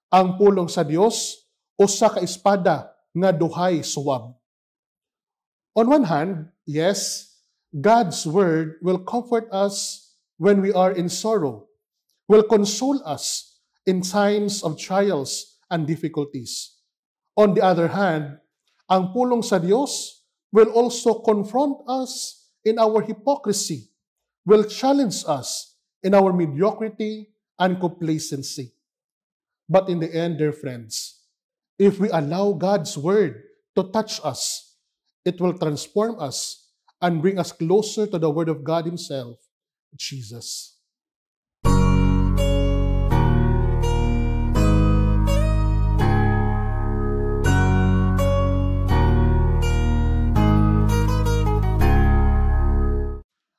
Ang pulong sa Dios usa ka espada nga duhay suwab. On one hand, yes, God's word will comfort us when we are in sorrow, will console us in times of trials and difficulties. On the other hand, ang pulong sa Diyos will also confront us in our hypocrisy, will challenge us in our mediocrity and complacency. But in the end, dear friends, if we allow God's word to touch us, it will transform us and bring us closer to the word of God Himself, Jesus.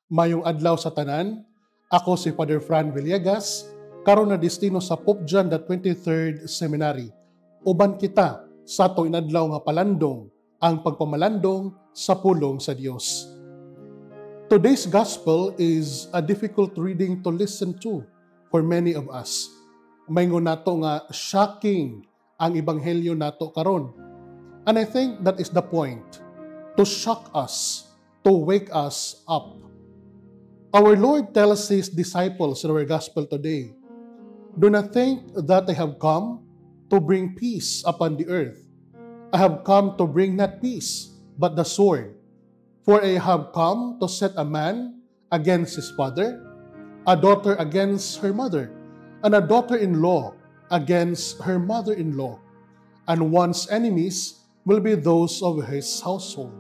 Mayong adlaw sa tanan, ako si Father Fran Villegas, karon na destino sa Pope John the 23rd Seminary. Uban kita sa atong inadlaw nga palandong, ang pagpamalandong sa pulong sa Dios. Today's gospel is a difficult reading to listen to for many of us. Maingon nato nga shocking ang ebanghelyo nato karon. And I think that is the point, to shock us, to wake us up. Our Lord tells His disciples in our gospel today, "Do not think that I have come to bring peace upon the earth. I have come to bring not peace, but the sword. For I have come to set a man against his father, a daughter against her mother, and a daughter-in-law against her mother-in-law. And one's enemies will be those of his household.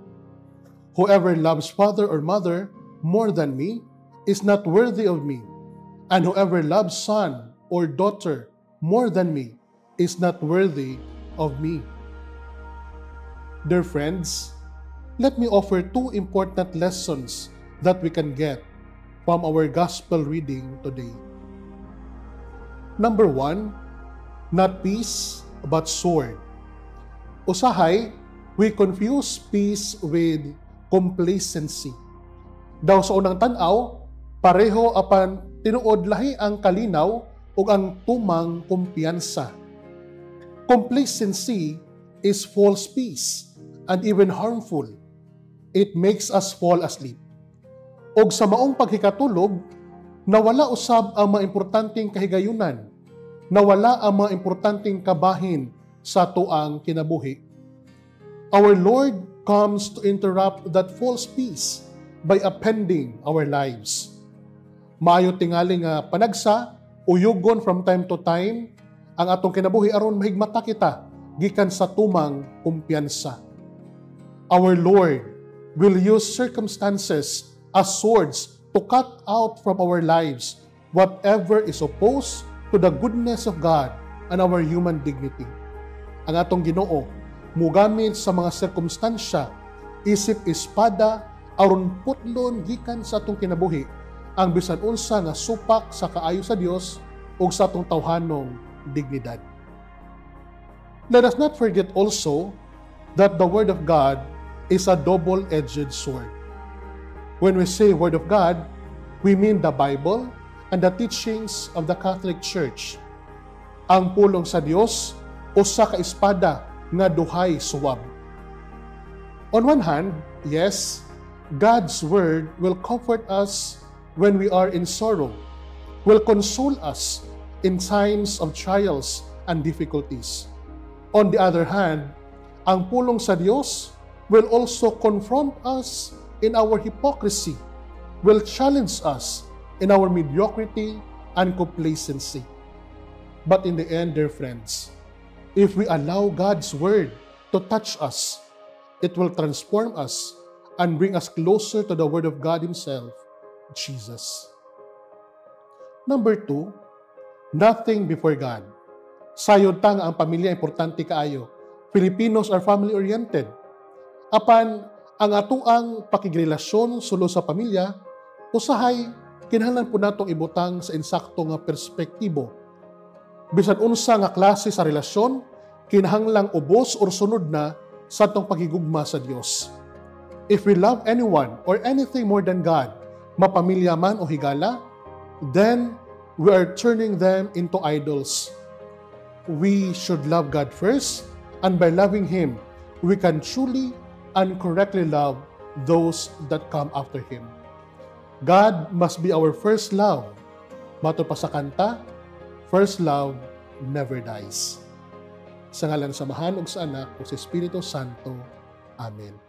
Whoever loves father or mother more than me is not worthy of me, and whoever loves son or daughter more than me is not worthy of me." Dear friends, let me offer two important lessons that we can get from our gospel reading today. Number one, not peace but sword. Usahay, we confuse peace with complacency. Daw sa unang tanaw, pareho apan tinuod lahi ang kalinaw ug ang tumang kumpiyansa. Complacency is false peace and even harmful. It makes us fall asleep. Og sa maong paghikatulog, nawala usab ang mga importanteng kahigayunan, nawala ang mga importanteng kabahin sa tuang kinabuhi. Our Lord comes to interrupt that false peace by appending our lives. Maayo tingali nga panagsa, uyugon from time to time, ang atong kinabuhi aron mahigmata kita gikan sa tumang kumpiyansa. Our Lord will use circumstances as swords to cut out from our lives whatever is opposed to the goodness of God and our human dignity. Ang atong Ginoo mugamit sa mga sirkumstansya isip espada aron putlon gikan sa atong kinabuhi ang bisan unsa nga supak sa kaayo sa Dios ug sa atong tawhanong dignidad. Let us not forget also that the Word of God is a double-edged sword. When we say Word of God, we mean the Bible and the teachings of the Catholic Church. Ang pulong sa Dios usa ka espada nga duhay suwab. On one hand, yes, God's Word will comfort us when we are in sorrow, will console us in times of trials and difficulties. On the other hand, ang pulong sa Dios will also confront us in our hypocrisy, will challenge us in our mediocrity and complacency. But in the end, dear friends, if we allow God's Word to touch us, it will transform us and bring us closer to the Word of God Himself, Jesus. Number two, nothing before God. Sayod ta nga ang pamilya importante kaayo. Filipinos are family-oriented. Apan, ang atuang pakigrelasyon sulo sa pamilya, usahay, kinahanglan po natong ibutang sa insakto nga perspektibo. Bisan unsa nga klase sa relasyon, kinahanglang ubos or sunod na sa atong paghigugma sa Dios. If we love anyone or anything more than God, mapamilya man o higala, then we are turning them into idols. we should love God first, and by loving Him, we can truly and correctly love those that come after Him. God must be our first love. Mato pa sa kanta, first love never dies. Sa ngalan sa Amahan ug sa Anak ug sa Espiritu Santo. Amen.